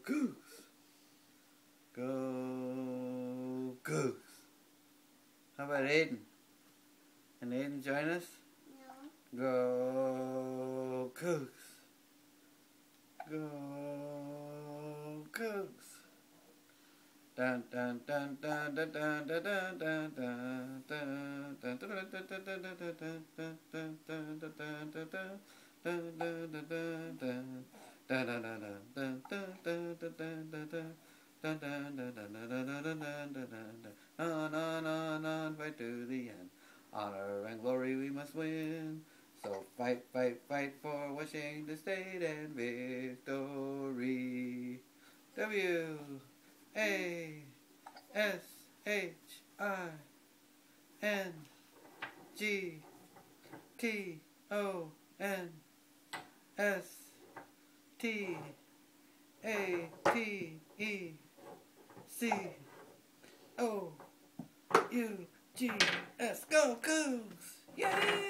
Goose. Go Goose. How about Aiden? Can Aiden join us? No. Go Goose. Go Goose. Dun dun dun dun dun dun dun dun dun dun on right to the end. Honor and glory we must win. So fight, fight, fight for Washington State and victory. WASHINGTONStateandVictory. Go Cougs! Yay!